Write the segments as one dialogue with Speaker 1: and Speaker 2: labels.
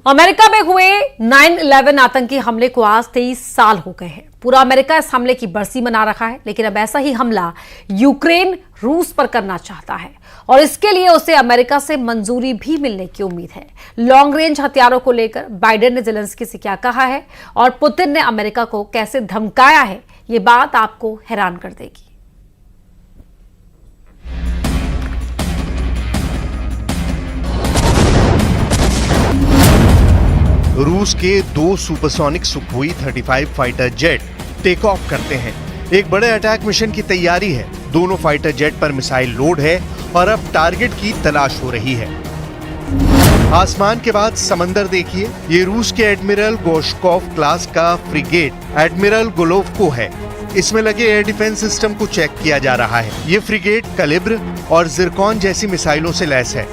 Speaker 1: America में हुए 9/11 आतंकी हमले को आज 23 साल हो गए हैं। पूरा अमेरिका इस हमले की बरसी मना रहा है, लेकिन अब ऐसा ही हमला यूक्रेन रूस पर करना चाहता है और इसके लिए उसे अमेरिका से मंजूरी भी मिलने की उम्मीद है। लॉन्ग रेंज हथियारों को लेकर बाइडेन ने जेलेंस्की से क्या कहा है और पुतिन ने अमेरिका को कैसे धमकाया है, ये बात आपको हैरान कर देगी।
Speaker 2: रूस के 2 supersonic Sukhoi 35 fighter jet take off करते हैं। एक बड़े अटैक मिशन की तैयारी है। दोनों फाइटर जेट पर मिसाइल लोड है और अब टारगेट की तलाश हो रही है। आसमान के बाद समंदर देखिए। ये रूस के एडमिरल गोशकोव क्लास का फ्रिगेट एडमिरल गोलोवको है। इसमें लगे एयर डिफेंस सिस्टम को चेक किया जा रहा है। ये फ्रिगेट कलिब्र और जिरकॉन जैसी मिसाइलों से लैस है।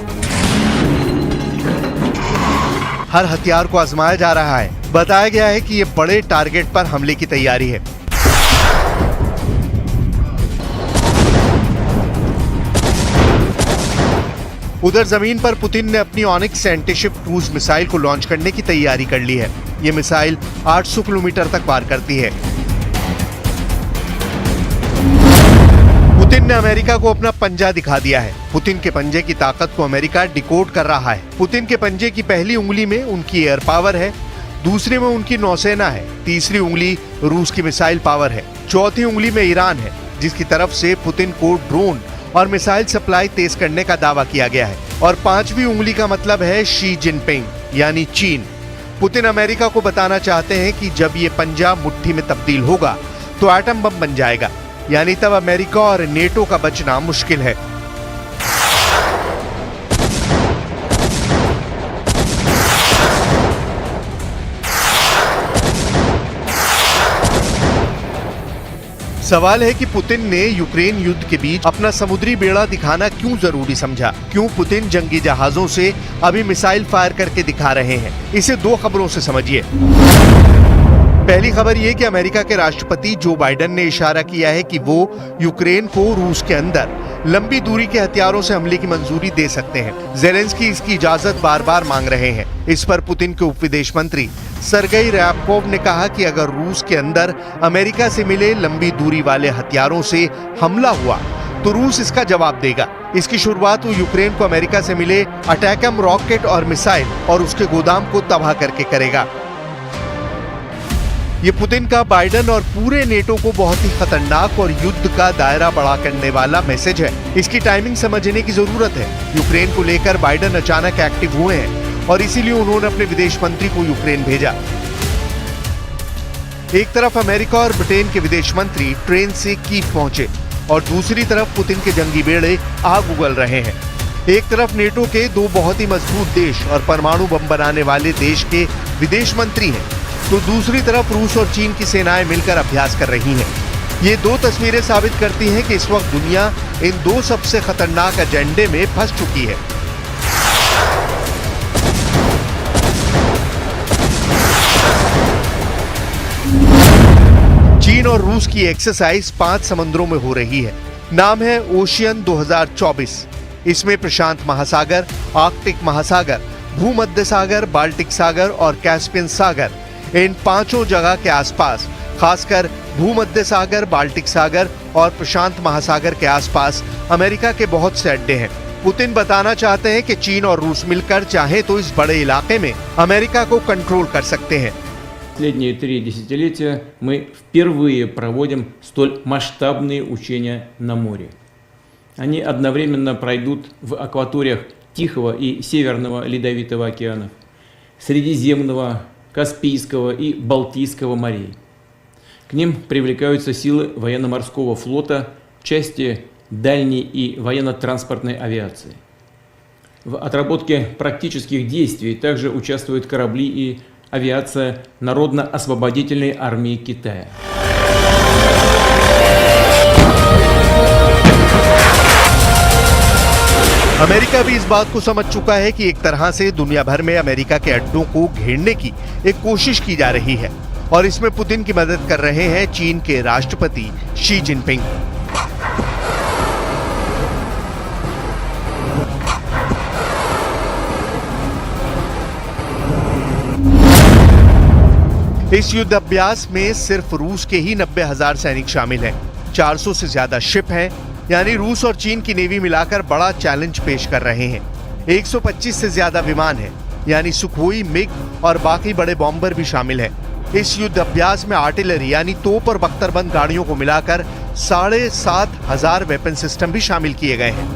Speaker 2: हर हथियार को आजमाया जा रहा है। बताया गया है कि ये बड़े टारगेट पर हमले की तैयारी है। उधर जमीन पर पुतिन ने अपनी ऑनिक्स एंटीशिप क्रूज मिसाइल को लॉन्च करने की तैयारी कर ली है। ये मिसाइल 800 किलोमीटर तक पार करती है। पुतिन ने अमेरिका को अपना पंजा दिखा दिया है। पुतिन के पंजे की ताकत को अमेरिका डिकोड कर रहा है। पुतिन के पंजे की पहली उंगली में उनकी एयर पावर है, दूसरे में उनकी नौसेना है, तीसरी उंगली रूस की मिसाइल पावर है, चौथी उंगली में ईरान है, जिसकी तरफ से पुतिन को ड्रोन और मिसाइल सप्लाई तेज करने का दावा किया गया है, और पांचवी उंगली का मतलब है शी जिनपिंग यानी चीन। पुतिन अमेरिका को बताना चाहते हैं कि जब ये पंजा मुट्ठी में तब्दील होगा तो एटम बम बन जाएगा, यानी तब अमेरिका और नेटो का बचना मुश्किल है। सवाल है कि पुतिन ने यूक्रेन युद्ध के बीच अपना समुद्री बेड़ा दिखाना क्यों जरूरी समझा? क्यों पुतिन जंगी जहाजों से अभी मिसाइल फायर करके दिखा रहे हैं? इसे 2 खबरों से समझिए। पहली खबर यह कि अमेरिका के राष्ट्रपति जो बाइडेन ने इशारा किया है कि वो यूक्रेन को रूस के अंदर लंबी दूरी के हथियारों से हमले की मंजूरी दे सकते हैं। जेलेंस्की इसकी इजाजत बार बार मांग रहे हैं। इस पर पुतिन के उप विदेश मंत्री सरगेई ryabkov ने कहा कि अगर रूस के अंदर अमेरिका से मिले लंबी दूरी वाले हथियारों से हमला हुआ तो रूस इसका जवाब देगा। इसकी शुरुआत वो यूक्रेन को अमेरिका से मिले अटैकम रॉकेट और मिसाइल और उसके गोदाम को तबाह करके करेगा। ये पुतिन का बाइडेन और पूरे नेटो को बहुत ही खतरनाक और युद्ध का दायरा बड़ा करने वाला मैसेज है। इसकी टाइमिंग समझने की जरूरत है। यूक्रेन को लेकर बाइडेन अचानक एक्टिव हुए हैं और इसीलिए उन्होंने अपने विदेश मंत्री को यूक्रेन भेजा। एक तरफ अमेरिका और ब्रिटेन के विदेश मंत्री ट्रेन से कीव पहुंचे और दूसरी तरफ पुतिन के जंगी बेड़े आग उगल रहे हैं। एक तरफ नेटो के 2 बहुत ही मजबूत देश और परमाणु बम बनाने वाले देश के विदेश मंत्री हैं, तो दूसरी तरफ रूस और चीन की सेनाएं मिलकर अभ्यास कर रही हैं। ये 2 तस्वीरें साबित करती हैं कि इस वक्त दुनिया इन 2 सबसे खतरनाक एजेंडे में फंस चुकी है। चीन और रूस की एक्सरसाइज 5 समंदरों में हो रही है। नाम है ओशियन 2024। इसमें प्रशांत महासागर, आर्कटिक महासागर, भूमध्य सागर, बाल्टिक सागर और कैस्पियन सागर, इन 5 जगह के आसपास, खासकर भूमध्य सागर, बाल्टिक सागर और प्रशांत महासागर के आसपास अमेरिका के बहुत से अड्डे हैं। पुतिन बताना चाहते हैं कि चीन और रूस मिलकर चाहे तो इस बड़े इलाके में अमेरिका को कंट्रोल कर सकते हैं।
Speaker 3: Последние 3 десятилетия мы впервые проводим столь масштабные учения на море. Они одновременно пройдут в акваториях Тихого и Северного Ледовитого океанов, Средиземного, Каспийского и Балтийского морей. К ним привлекаются силы военно-морского флота, части дальней и военно-транспортной авиации. В отработке практических действий также участвуют корабли и авиация Народно-освободительной армии Китая.
Speaker 2: अमेरिका भी इस बात को समझ चुका है कि एक तरह से दुनिया भर में अमेरिका के अड्डों को घेरने की एक कोशिश की जा रही है और इसमें पुतिन की मदद कर रहे हैं चीन के राष्ट्रपति शी जिनपिंग। इस युद्ध अभ्यास में सिर्फ रूस के ही 90,000 सैनिक शामिल हैं। 400 से ज्यादा शिप हैं, यानी रूस और चीन की नेवी मिलाकर बड़ा चैलेंज पेश कर रहे हैं। 125 से ज्यादा विमान हैं, यानी सुखोई, मिग और बाकी बड़े बॉम्बर भी शामिल हैं। इस युद्ध अभ्यास में आर्टिलरी यानी तोप और बख्तरबंद गाड़ियों को मिलाकर 7,500 वेपन सिस्टम भी शामिल किए गए हैं।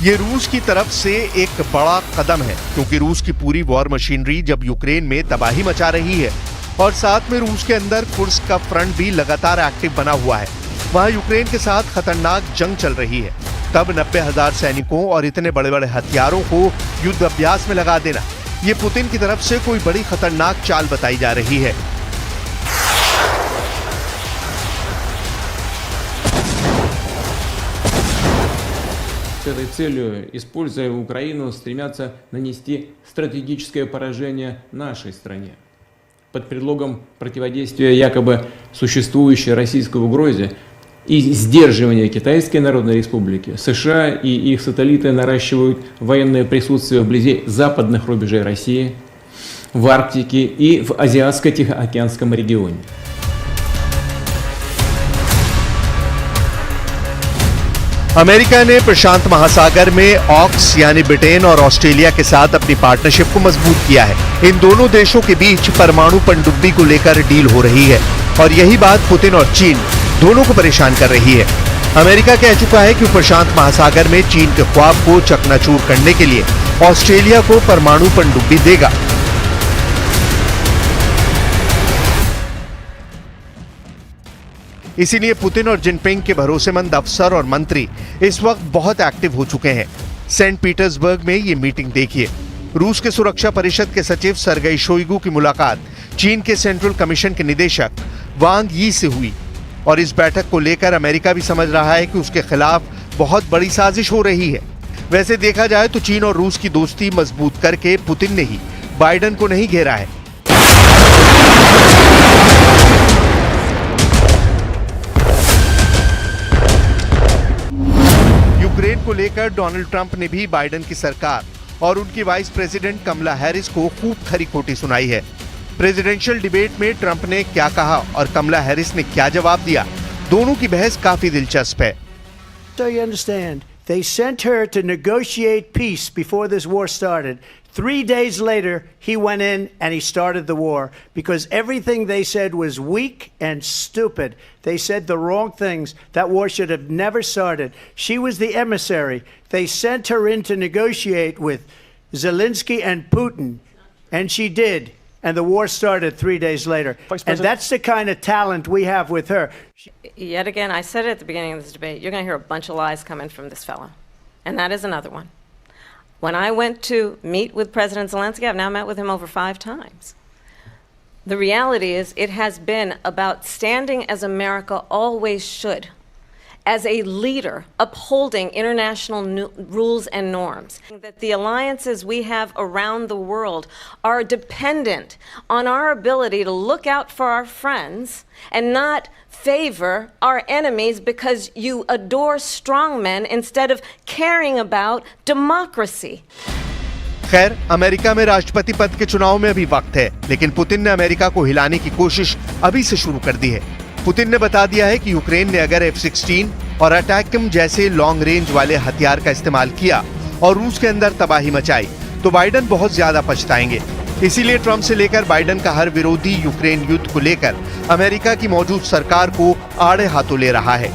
Speaker 2: ये रूस की तरफ से एक बड़ा कदम है, क्योंकि रूस की पूरी वॉर मशीनरी जब यूक्रेन में तबाही मचा रही है और साथ में रूस के अंदर कुर्स्क का फ्रंट भी लगातार एक्टिव बना हुआ है, वहां यूक्रेन के साथ खतरनाक जंग चल रही है, तब 90,000 सैनिकों और इतने बड़े बड़े हथियारों को युद्ध अभ्यास में लगा देना, ये पुतिन की तरफ से कोई बड़ी खतरनाक चाल बताई जा रही है।
Speaker 3: С этой целью, используя Украину, стремятся нанести стратегическое поражение нашей стране. Под предлогом противодействия якобы существующей российской угрозе и сдерживания Китайской Народной Республики, США и их сателлиты наращивают военное присутствие вблизи западных рубежей России, в Арктике и в Азиатско-Тихоокеанском регионе.
Speaker 2: अमेरिका ने प्रशांत महासागर में ऑक्स यानी ब्रिटेन और ऑस्ट्रेलिया के साथ अपनी पार्टनरशिप को मजबूत किया है। इन दोनों देशों के बीच परमाणु पनडुब्बी को लेकर डील हो रही है और यही बात पुतिन और चीन दोनों को परेशान कर रही है। अमेरिका कह चुका है कि प्रशांत महासागर में चीन के ख्वाब को चकनाचूर करने के लिए ऑस्ट्रेलिया को परमाणु पनडुब्बी देगा। इसीलिए पुतिन और जिनपिंग के भरोसेमंद अफसर और मंत्री इस वक्त बहुत एक्टिव हो चुके हैं। सेंट पीटर्सबर्ग में ये मीटिंग देखिए। रूस के सुरक्षा परिषद के सचिव सर्गेई शोइगु की मुलाकात चीन के सेंट्रल कमीशन के निदेशक वांग यी से हुई और इस बैठक को लेकर अमेरिका भी समझ रहा है कि उसके खिलाफ बहुत बड़ी साजिश हो रही है। वैसे देखा जाए तो चीन और रूस की दोस्ती मजबूत करके पुतिन ने ही बाइडेन को नहीं घेरा है। यूक्रेन को लेकर डोनाल्ड ट्रंप ने भी बाइडेन की सरकार और उनकी वाइस प्रेसिडेंट कमला हैरिस को खूब खरी खोटी सुनाई है। प्रेसिडेंशियल डिबेट में ट्रंप ने क्या कहा और कमला हैरिस ने क्या जवाब दिया, दोनों की बहस काफी दिलचस्प है।
Speaker 4: So you understand, they sent her to negotiate peace before this war started. 3 days later, he went in and he started the war because everything they said was weak and stupid. They said the wrong things. That war should have never started. She was the emissary. They sent her in to negotiate with Zelensky and Putin, and she did. And the war started 3 days later. And that's the kind of talent we have with her.
Speaker 5: Yet again, I said it at the beginning of this debate, you're going to hear a bunch of lies coming from this fellow. And that is another one. When I went to meet with President Zelensky, I've now met with him over 5 times. The reality is it has been about standing as America always should, as a leader upholding international rules and norms. That the alliances we have around the world are dependent on our ability to look out for our friends and not favor our enemies because you adore strongmen instead of caring about democracy.
Speaker 2: खैर, America में राष्ट्रपति पद के चुनाव में अभी वक्त है, लेकिन पुतिन ने अमेरिका को हिलाने की कोशिश अभी से शुरू कर दी है। पुतिन ने बता दिया है कि यूक्रेन ने अगर F-16 और अटैकम जैसे लॉन्ग रेंज वाले हथियार का इस्तेमाल किया और रूस के अंदर तबाही मचाई तो बाइडेन बहुत ज्यादा पछताएंगे। इसीलिए ट्रंप से लेकर बाइडेन का हर विरोधी यूक्रेन युद्ध को लेकर अमेरिका की मौजूद सरकार को आड़े हाथों ले रहा है।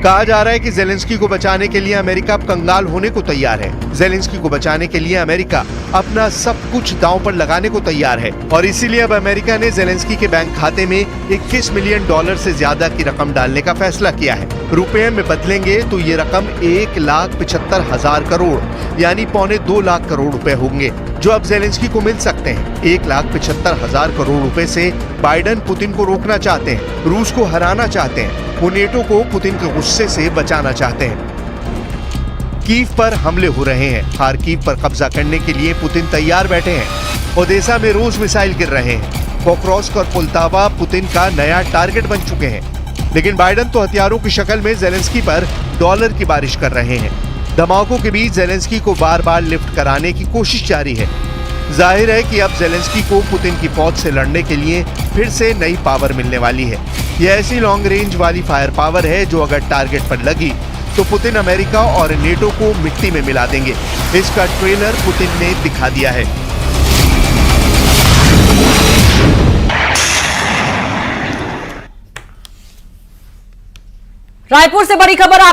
Speaker 2: कहा जा रहा है कि जेलेंस्की को बचाने के लिए अमेरिका अब कंगाल होने को तैयार है। जेलेंस्की को बचाने के लिए अमेरिका अपना सब कुछ दांव पर लगाने को तैयार है और इसीलिए अब अमेरिका ने जेलेंस्की के बैंक खाते में $21 मिलियन से ज्यादा की रकम डालने का फैसला किया है। रुपए में बदलेंगे तो ये रकम 1,75,000 करोड़ यानी $2.25 लाख करोड़ रुपए होंगे, जो अब जेलेंस्की को मिल सकते हैं। 1,75,000 करोड़ रुपए से बाइडेन पुतिन को रोकना चाहते हैं, रूस को हराना चाहते हैं, वो नेटो को पुतिन के गुस्से से बचाना चाहते हैं। कीव पर हमले हो रहे हैं। खार्किव पर कब्जा करने के लिए पुतिन तैयार बैठे हैं। ओदेसा में रोज मिसाइल गिर रहे हैं। पोक्रोस्क और पोल्टावा पुतिन का नया टारगेट बन चुके हैं। लेकिन बाइडेन तो हथियारों की शक्ल में जेलेंस्की पर डॉलर की बारिश कर रहे हैं। धमाकों के बीच जेलेंस्की को बार बार लिफ्ट कराने की कोशिश जारी है। जाहिर है कि अब जेलेंस्की को पुतिन की फौज से लड़ने के लिए फिर से नई पावर मिलने वाली है। यह ऐसी लॉन्ग रेंज वाली फायर पावर है जो अगर टारगेट पर लगी तो पुतिन अमेरिका और नेटो को मिट्टी में मिला देंगे। इसका ट्रेलर पुतिन ने दिखा दिया है।
Speaker 1: रायपुर से बड़ी खबर आप